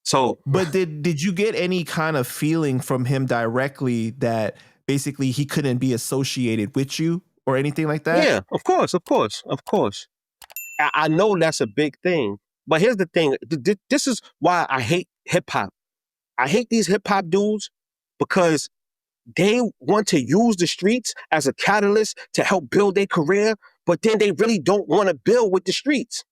So, but did you get any kind of feeling from him directly that basically he couldn't be associated with you or anything like that? yeah, of course. I know that's a big thing. But here's the thing. This is why I hate hip hop. I hate these hip hop dudes because they want to use the streets as a catalyst to help build their career, but then they really don't want to build with the streets.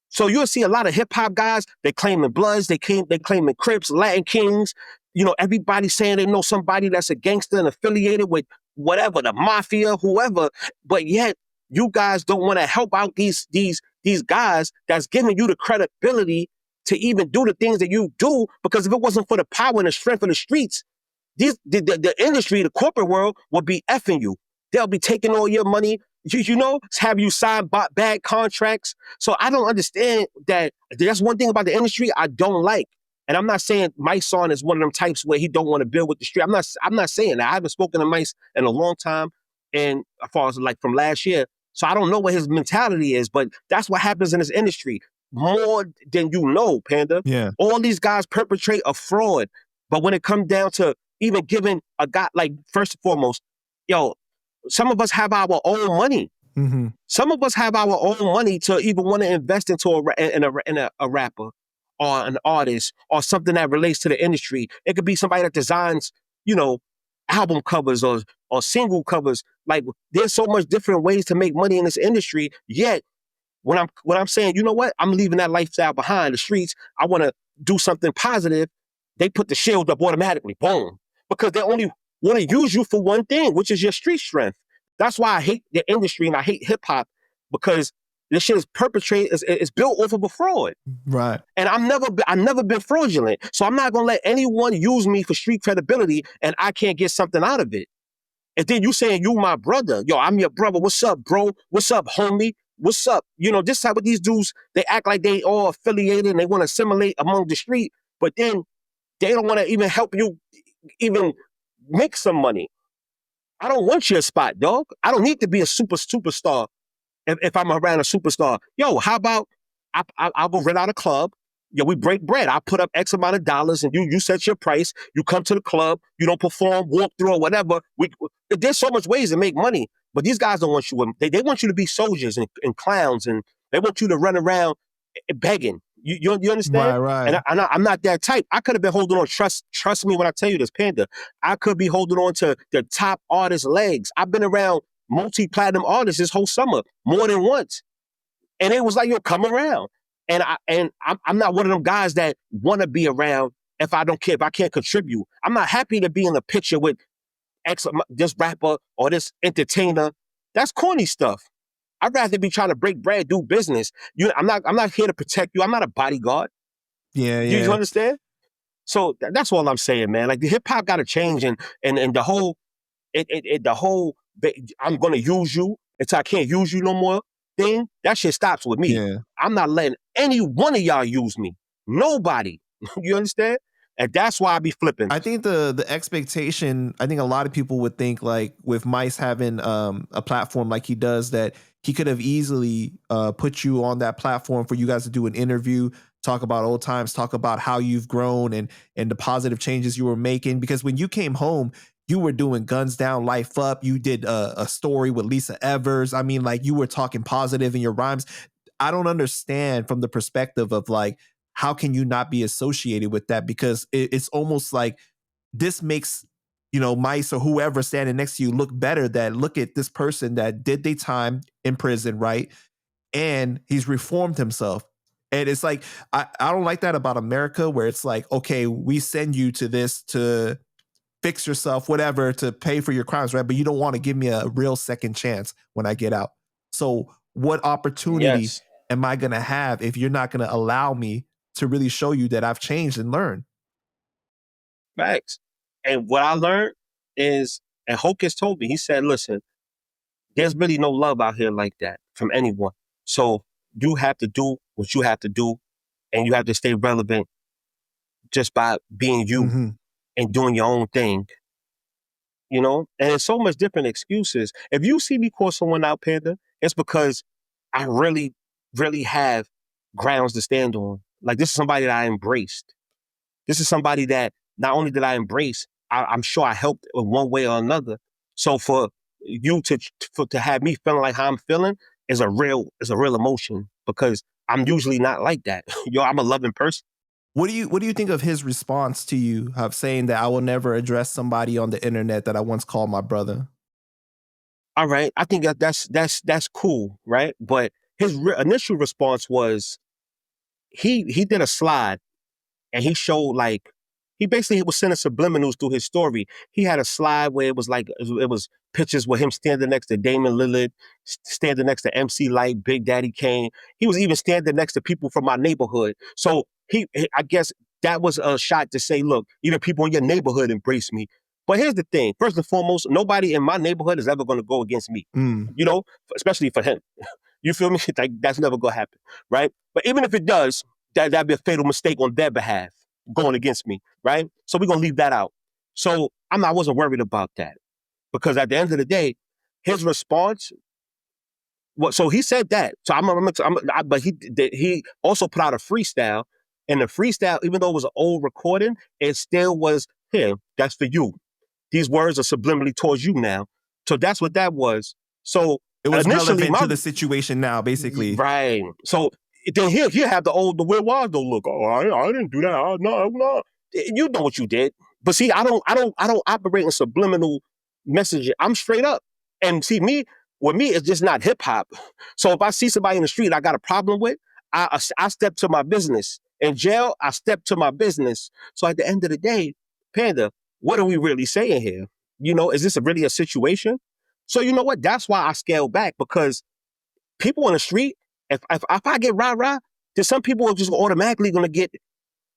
So you'll see a lot of hip hop guys, they claiming Bloods, they claiming Crips, Latin Kings. You know, everybody saying they know somebody that's a gangster and affiliated with whatever, the mafia, whoever. But yet you guys don't want to help out these guys that's giving you the credibility to even do the things that you do. Because if it wasn't for the power and the strength of the streets, the industry, the corporate world will be effing you. They'll be taking all your money, you know, have you sign bad contracts. So I don't understand that. That's one thing about the industry I don't like. And I'm not saying Mysonne is one of them types where he don't want to build with the street. I'm not saying that. I haven't spoken to Mice in a long time, and as far as like from last year. So I don't know what his mentality is, but that's what happens in this industry. More than you know, Panda. Yeah. All these guys perpetrate a fraud. But when it comes down to even giving a guy, like, first and foremost, yo, some of us have our own money. Mm-hmm. Some of us have our own money to even want to invest into a rapper or an artist or something that relates to the industry. It could be somebody that designs, you know, album covers or single covers. Like, there's so much different ways to make money in this industry. Yet, when I'm saying, you know what, I'm leaving that lifestyle behind the streets. I want to do something positive. They put the shield up automatically, boom, because they only want to use you for one thing, which is your street strength. That's why I hate the industry and I hate hip hop, because this shit is perpetrated, it's built off of a fraud. Right. And I've never been fraudulent. So I'm not gonna let anyone use me for street credibility and I can't get something out of it. And then you saying you my brother. Yo, I'm your brother. What's up, bro? What's up, homie? What's up? You know, this type of these dudes, they act like they all affiliated and they want to assimilate among the street, but then they don't want to even help you even make some money. I don't want your spot, dog. I don't need to be a superstar if I'm around a superstar. Yo, how about I'll go rent out a club. Yo, we break bread. I put up X amount of dollars and you set your price. You come to the club. You don't perform, walk through or whatever. There's so much ways to make money, but these guys don't want you. They want you to be soldiers and clowns, and they want you to run around begging. You understand? Right. And I'm not that type. I could have been holding on. Trust me when I tell you this, Panda. I could be holding on to the top artist legs. I've been around multi-platinum artists this whole summer more than once, and it was like, yo, come around. And I'm not one of them guys that want to be around if I don't care, if I can't contribute. I'm not happy to be in a picture with this rapper or this entertainer. That's corny stuff. I'd rather be trying to break bread, do business. I'm not here to protect you. I'm not a bodyguard. Yeah. You understand? So that's all I'm saying, man. Like, the hip hop got to change, and the whole I'm gonna use you until I can't use you no more thing. That shit stops with me. Yeah. I'm not letting any one of y'all use me. Nobody. You understand? And that's why I be flipping. I think the expectation, I think a lot of people would think, like, with Mice having a platform like he does, that he could have easily put you on that platform for you guys to do an interview, talk about old times, talk about how you've grown and the positive changes you were making. Because when you came home, you were doing Guns Down, Life Up. You did a story with Lisa Evers. I mean, like, you were talking positive in your rhymes. I don't understand from the perspective of, like, how can you not be associated with that? Because it's almost like this makes, you know, Mice or whoever standing next to you look better, that look at this person that did their time in prison, right? And he's reformed himself. And it's like, I don't like that about America, where it's like, okay, we send you to this to fix yourself, whatever, to pay for your crimes, right? But you don't want to give me a real second chance when I get out. So what opportunity am I going to have if you're not going to allow me to really show you that I've changed and learned? Facts. And what I learned is, and Hocus told me, he said, listen, there's really no love out here like that from anyone. So you have to do what you have to do, and you have to stay relevant just by being you and doing your own thing. You know? And there's so much different excuses. If you see me call someone out, Panda, it's because I really, really have grounds to stand on. Like this is somebody that I embraced. This is somebody that not only did I embrace, I'm sure I helped in one way or another. So for you to have me feeling like how I'm feeling is a real emotion because I'm usually not like that. Yo, I'm a loving person. What do you think of his response to you of saying that I will never address somebody on the internet that I once called my brother? All right, I think that's cool, right? But his initial response was he did a slide and he showed like he basically was sending subliminals through his story. He had a slide where it was like it was pictures with him standing next to Damon Lillard, standing next to MC Light, Big Daddy Kane. He was even standing next to people from my neighborhood. So I guess that was a shot to say, look, even people in your neighborhood embrace me. But here's the thing: first and foremost, nobody in my neighborhood is ever going to go against me. Mm. You know, especially for him. You feel me? Like that's never gonna happen, right? But even if it does, that'd be a fatal mistake on their behalf, going against me, right? So we're gonna leave that out. So I wasn't worried about that because at the end of the day, his response. Well, so he said that. So but he also put out a freestyle, and the freestyle, even though it was an old recording, it still was here. That's for you. These words are subliminally towards you now. So that's what that was. So It was initially, relevant to the situation now, basically. right. So then he'll have the Will Waldo look. Oh, I didn't do that. Oh, no. You know what you did. But see, I don't operate in subliminal messaging. I'm straight up. And see, with me, it's just not hip hop. So if I see somebody in the street I got a problem with, I step to my business. In jail, I step to my business. So at the end of the day, Panda, what are we really saying here? Is this really a situation? So you know what? That's why I scale back because people on the street, if I get rah-rah, then some people are just automatically going to get,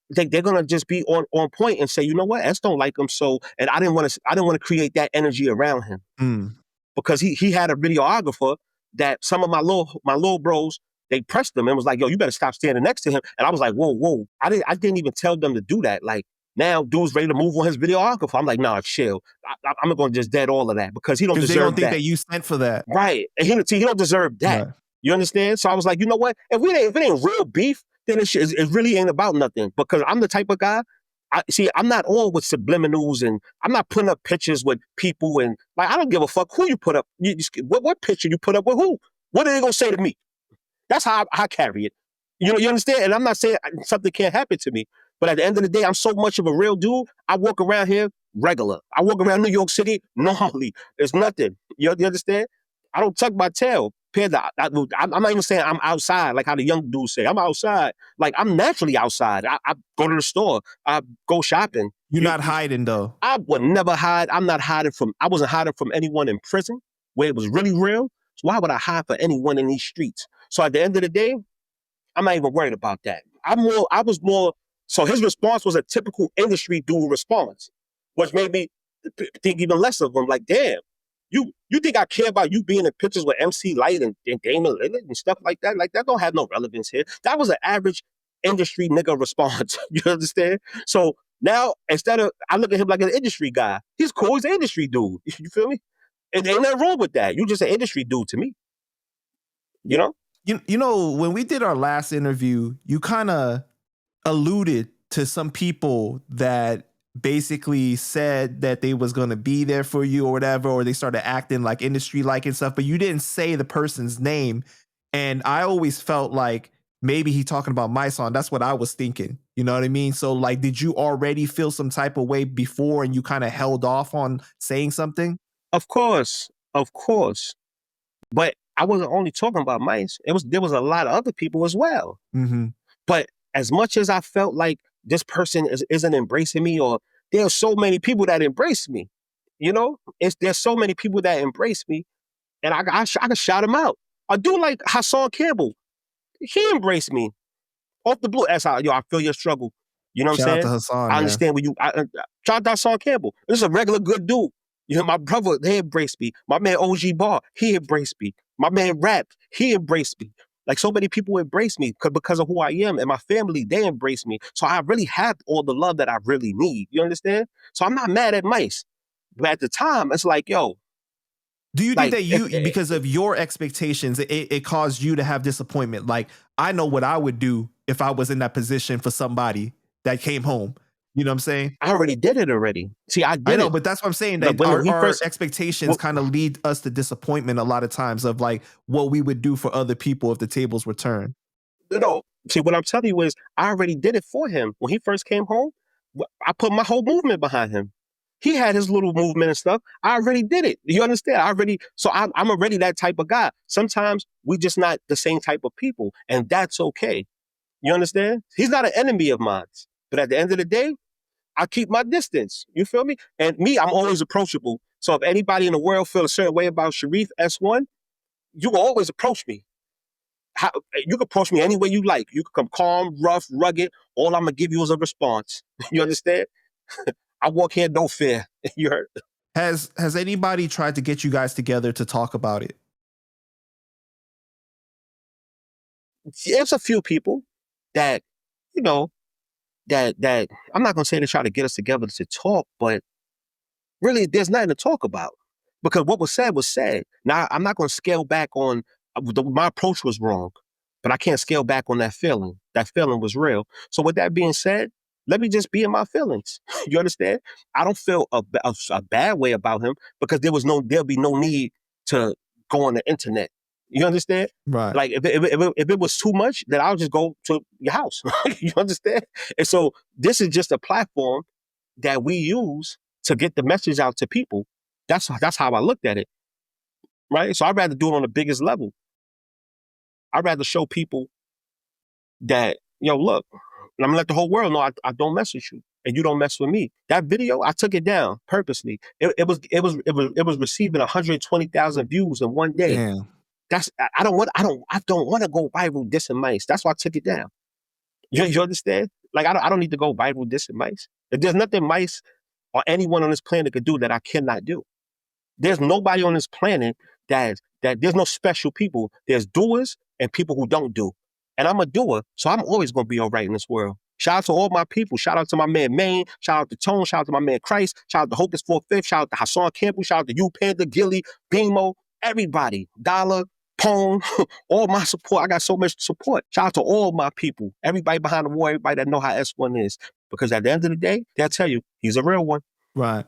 they're going to just be on point and say, you know what, S don't like him. So, and I didn't want to create that energy around him Mm. because he had a videographer that some of my little bros, they pressed him and was like, yo, you better stop standing next to him. And I was like, whoa. I didn't even tell them to do that. Like now dude's ready to move on his videographer. I'm like, nah, chill. I'm going to just dead all of that because he don't Because they don't deserve think that. that you sent for that. Right. And he don't deserve that. Right. You understand? So I was like, you know what? If it ain't real beef, then it really ain't about nothing. Because I'm the type of guy, I'm not on with subliminals and I'm not putting up pictures with people and like I don't give a fuck who you put up. What picture you put up with who? What are they gonna say to me? That's how I carry it. You understand? And I'm not saying something can't happen to me, but at the end of the day, I'm so much of a real dude. I walk around here regular. I walk around New York City normally. It's nothing. You understand? I don't tuck my tail. Panda, I'm not even saying I'm outside like how the young dudes say. I'm outside. Like I'm naturally outside. I go to the store. I go shopping. You're not hiding though. I would never hide. I wasn't hiding from anyone in prison where it was really real. So why would I hide for anyone in these streets? So at the end of the day, I'm not even worried about that. I was more, so his response was a typical industry dude response, which made me think even less of him. Like, damn, you think I care about you being in pictures with MC Light and Damon Lillard and stuff like that? Like, that don't have no relevance here. That was an average industry nigga response. You understand? So now, I look at him like an industry guy. He's cool. He's an industry dude. You feel me? And ain't nothing wrong with that. You just an industry dude to me. You know? You know, when we did our last interview, you kind of alluded to some people that basically said that they was going to be there for you or whatever, or they started acting like industry like and stuff, but you didn't say the person's name. And I always felt like maybe he talking about Mysonne. That's what I was thinking. You know what I mean? So like, did you already feel some type of way before and you kind of held off on saying something? Of course. But I wasn't only talking about mice. There was a lot of other people as well. Mm-hmm. But as much as I felt like this person isn't embracing me, or there are so many people that embrace me, there's so many people that embrace me, and I can shout them out. I do like Hassan Campbell. He embraced me off the blue. That's how I feel your struggle. You know what Shout I'm out saying? to Hassan, I understand when shout out to Hassan Campple. This is a regular good dude. My brother, they embraced me. My man OG Bar, he embraced me. My man Rap, he embraced me. Like so many people embrace me because of who I am, and my family, they embrace me. So I really have all the love that I really need. You understand? So I'm not mad at mice. But at the time, it's like, yo, Do you think Like, that because of your expectations, it caused you to have disappointment? Like, I know what I would do if I was in that position for somebody that came home. You know what I'm saying? I already did it already. See, I I did know, it. but that's what I'm saying. Like That when he our first, expectations well, kind of lead us to disappointment a lot of times of like what we would do for other people if the tables were turned. no. See, what I'm telling you is, I already did it for him when he first came home. I put my whole movement behind him. He had his little movement and stuff. I already did it. You understand? I'm already that type of guy. Sometimes we just not the same type of people, and that's okay. You understand? He's not an enemy of mine, but at the end of the day, I keep my distance. You feel me? And me, I'm always approachable. So if anybody in the world feel a certain way about Sharif S1, you can always approach me. You can approach me any way you like. You can come calm, rough, rugged. All I'm gonna give you is a response. You understand? I walk here, no fear. You heard? Has anybody tried to get you guys together to talk about it? There's a few people that, you know, that I'm not gonna say they try to get us together to talk, but really there's nothing to talk about because what was said was said. Now I'm not gonna scale back on my approach was wrong, but I can't scale back on that feeling. That feeling was real. So with that being said, let me just be in my feelings. You understand? I don't feel a bad way about him because there'll be no need to go on the internet. You understand? Right. Like if it was too much, then I'll just go to your house. You understand? And so this is just a platform that we use to get the message out to people. That's how I looked at it, right? So I'd rather do it on the biggest level. I'd rather show people that, look, I'm gonna let the whole world know I don't mess with you and you don't mess with me. That video, I took it down purposely. It was receiving 120,000 views in one day. Damn. I don't want to go viral dissing mice. That's why I took it down. You understand? Like I don't need to go viral dissing mice. If there's nothing mice or anyone on this planet could do that I cannot do. There's nobody on this planet that there's no special people. There's doers and people who don't do. And I'm a doer, so I'm always gonna be all right in this world. Shout out to all my people. Shout out to my man Maine. Shout out to Tone. Shout out to my man Christ. Shout out to Hocus 4/5. Shout out to Hassan Campbell. Shout out to you, Panda, Gilly, Beamo, everybody. Dollar, Pone, all my support. I got so much support. Shout out to all my people. Everybody behind the wall, everybody that know how S1 is. Because at the end of the day, they'll tell you, he's a real one. Right.